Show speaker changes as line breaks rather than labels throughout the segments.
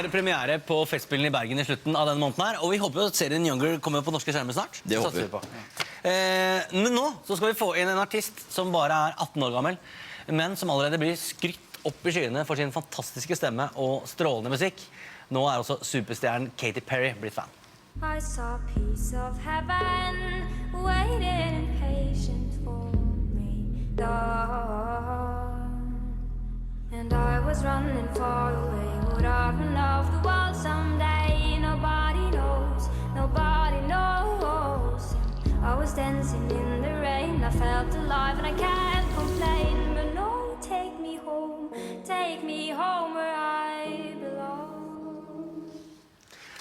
har premiere på Festspillene i Bergen i slutten av denne måneden her, og vi håper jo at serien Younger kommer på norske skjermer snart.
Det håper vi.
På. Men nå så skal vi få inn en artist som bare er 18 år gammel, men som allerede blir skrytt opp i skyene for sin fantastiske stemme og strålende musikk. Nå er også superstjernen Katy Perry blitt fan.
I saw a piece of heaven waiting impatient for me, and I was running far away. Would I run off the world someday? Nobody knows, nobody knows. I was dancing in the rain, I felt alive and I can't complain. But no, take me home where I belong.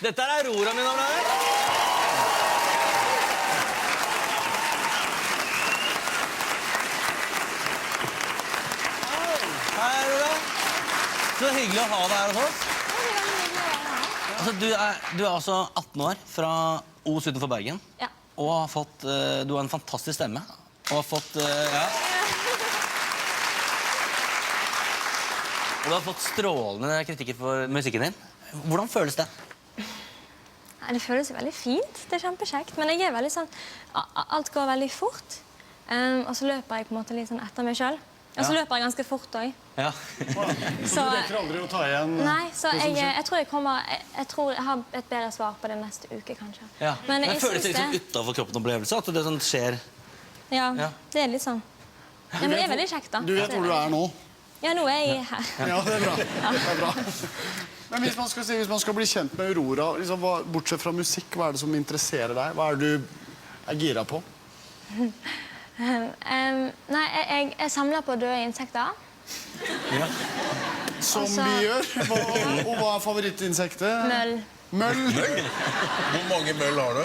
Dette er Aurora, mine damer og herrer. Hei, Aurora. Så hyggelig å ha deg her hos oss. Altså, du er altså 18 år fra Os utenfor Bergen.
Ja.
Og har fått, du har en fantastisk stemme. Og har fått, ja. Og du har fått strålende kritikker for musikken din. Hvordan føles det?
Det føles veldig fint, det er kjempekjekt, men jeg er veldig sånn, alt går veldig fort, og så løper jeg på en måte litt sånn etter meg selv, og så løper jeg ganske fort også.
Ja.
Så du rekker aldri å ta igjen?
Nei, så jeg tror jeg har et bedre svar på det neste uke, kanskje.
Ja.
Men
Det
jeg
føles
synes
litt sånn utenfor kroppen opplevelse, at det sånn skjer.
Ja, det er litt sånn. Ja, men det er veldig kjekt da.
Du vet hvor du er nå?
Ja, nå er jeg her.
Ja, det er bra. Det er bra. Men hvis man skal bli kjent med Aurora, liksom, bortsett fra musikk, hva er det som interesserer deg? Hva er det du er gira på?
Nei, jeg samler på døde insekter.
Ja.
Som vi gjør. Og hva er favorittinsektet?
Møll.
Møll?
Hvor mange møll har du?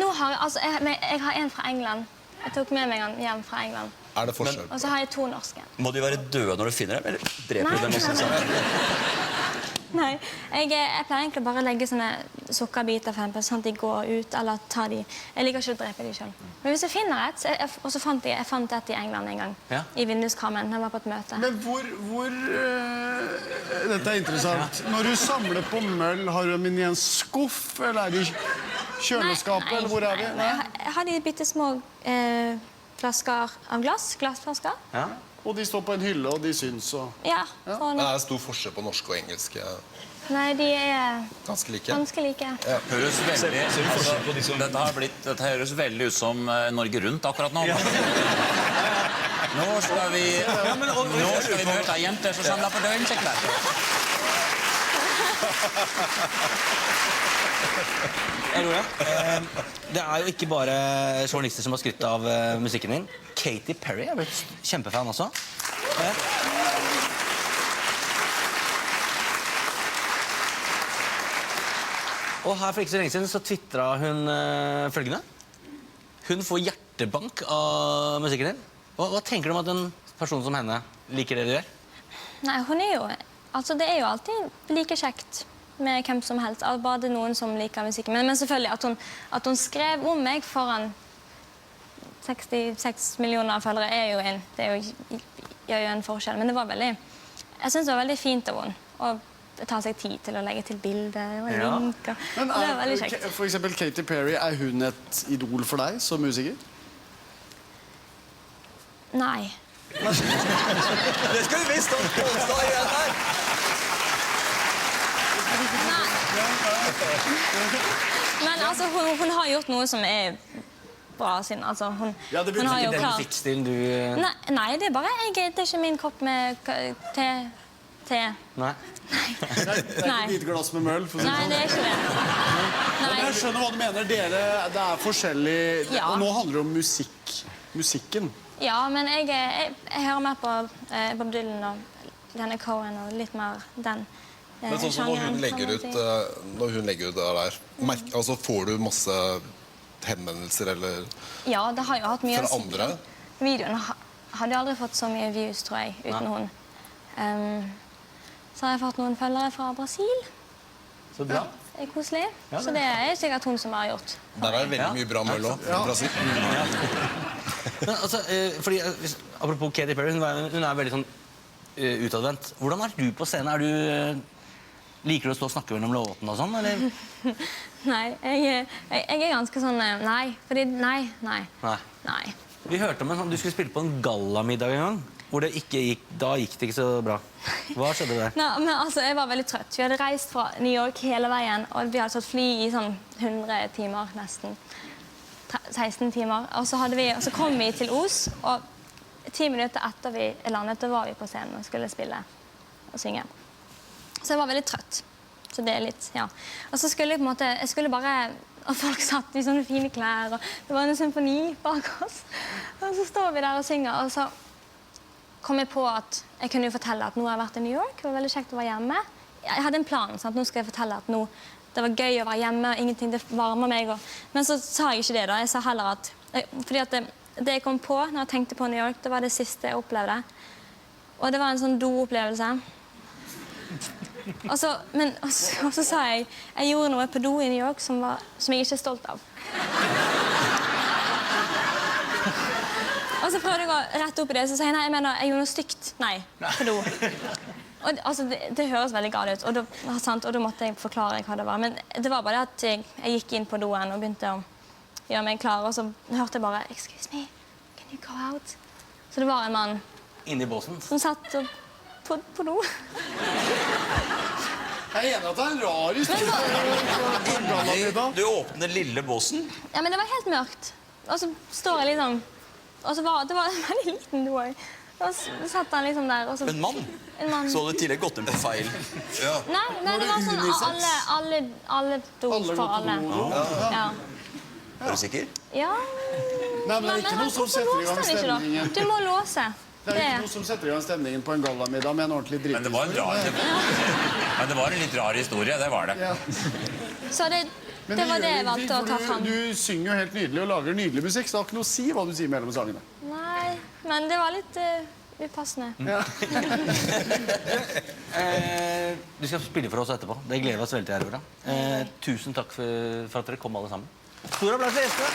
Nå har jeg, altså, jeg har en fra England. Jeg tok med meg den hjem fra England.
Er det forskjell?
Og så har jeg 2 norske.
Må de være døde når du finner dem, eller dreper du dem også?
Nei, jeg pleier egentlig bare å legge sånne sukkerbiter for eksempel, sånn at de går ut, eller ta de. Jeg liker ikke å drepe de selv. Men hvis jeg finner et, og så fant jeg et i England en gang,
Ja.
i vinduskarmen, når jeg var på et møte.
Men dette er interessant. Når du samler på møll, har du dem inn i en skuff, eller er de i kjøleskapet, eller hvor er de?
Nei, jeg har de bittesmå flasker av glassflasker.
Ja.
Og de står på en hylle, og de syns, og...
Ja,
Det er stor forskjell på norsk og engelsk.
nei, de er
Ganske like.
ganske like.
Høres veldig, dette høres veldig ut som Norge Rundt akkurat nå. Nå skal vi møte jenter som samler på døde insekter.
Aurora, det er jo ikke bare journalister som har skrytt av musikken din. Katy Perry er blitt kjempefan også. Og her for ikke så lenge siden så twittret hun følgende. Hun får hjertebank av musikken din. Hva tenker du om at en person som henne liker det du gjør?
Nei, hun er jo... Altså, det er jo alltid like kjekt med hvem som helst. Bare det er noen som liker musikken. Men selvfølgelig at hun skrev om meg foran 66 millioner følgere gjør jo en forskjell. Men det var veldig... Jeg synes det var veldig fint av henne. Og ta seg tid til å legge til bilder og linker.
Men
det var veldig kjekt.
for eksempel Katy Perry, er hun et idol for deg som musiker?
Nei.
Det skal du visst om påstå igjen her!
Men altså, hun har gjort noe som er bra siden. Altså, hun har jo
Den
klart...
musikkstilen du...
Nei, det er bare det er ikke min kopp med te.
Nei.
Det er ikke ditt glass med møll, for å si
Nei, det er ikke det.
Men jeg skjønner hva du mener. Det er forskjellig...
Ja.
Og nå handler det om musikken.
Ja, men jeg hører mer på Bob Dylan og Leonard Cohen og litt mer den
Men sånn som når hun legger ut det der, altså får du masse henvendelser eller
Ja, det har jo hatt mye...
fra andre?
Videoen hadde aldri fått så mye views, tror jeg, uten hun. Så har jeg fått noen følgere fra Brasil.
Så bra.
Det er koselig. Så det er sikkert hun som har gjort.
Der er det veldig mye bra møll også, i Brasil.
Men altså, fordi, apropos Katy Perry, hun er veldig sånn utadvendt. Hvordan er du på scenen? Liker du å stå og snakke gjennom låten og sånn, eller?
Nei, jeg er ganske sånn nei. Fordi nei.
Nei. Vi hørte om du skulle spille på en gallamiddag en gang, hvor da gikk det ikke så bra. Hva skjedde der?
Nei, men altså, jeg var veldig trøtt. Vi hadde reist fra New York hele veien, og vi hadde tatt fly i sånn 100 timer nesten. 16 timer. Og så kom vi til Os, og 10 minutter etter vi landet, da var vi på scenen og skulle spille og synge. Så jeg var veldig trøtt. Så det er litt, ja. Og så skulle jeg på en måte, og folk satt i sånne fine klær, og det var en symfoni bak oss. Og så står vi der og synger, og så kom jeg på at jeg kunne jo fortelle at nå har jeg vært i New York, det var veldig kjekt å være hjemme. Jeg hadde en plan, sånn at nå skal jeg fortelle at nå, det var gøy å være hjemme, ingenting, det varmer meg. Men så sa jeg ikke det da, jeg sa heller at, fordi at det jeg kom på når jeg tenkte på New York, det var det siste jeg opplevde. Og det var en sånn do-opplevelse. Og så sa jeg gjorde noe på do i New York som jeg ikke er stolt av. Og så prøvde jeg å rette opp i det, så sa jeg nei, jeg mener, jeg gjorde noe stygt. Nei, på do. Og altså, det høres veldig galt ut, og da måtte jeg forklare hva det var. Men det var bare at jeg gikk inn på doen og begynte å gjøre meg klar, og så hørte jeg bare, excuse me, can you go out? Så det var en mann
Inne i båsen?
som satt på do.
Jeg er enig at det er en rar historie.
Du åpner lille båsen.
Ja, men det var helt mørkt. Og så står jeg liksom... Og så det var en veldig liten do også. Og så satt han liksom der, og så...
En mann?
En mann.
Så hadde du tidligere gått inn på feil. Ja.
Nei, det var sånn alle do for alle. Ja.
Er du sikker?
Ja.
Nei, men det er ikke noe som setter i gang stemningen.
Du må låse.
Det er ikke noe som setter i gang stemningen på en gallamiddag med en ordentlig
Men det var en litt rar historie, det var det.
Ja.
Så det var det jeg valgte å ta fram.
Du synger jo helt nydelig og lager nydelig musikk, så det har ikke noe å si hva du sier mellom sangene.
Nei, men det var litt upassende.
Ja.
Du skal spille for oss etterpå. Det gleder vi oss veldig til, Aurora. Tusen takk for at dere kom alle sammen. Stor applaus til Espen.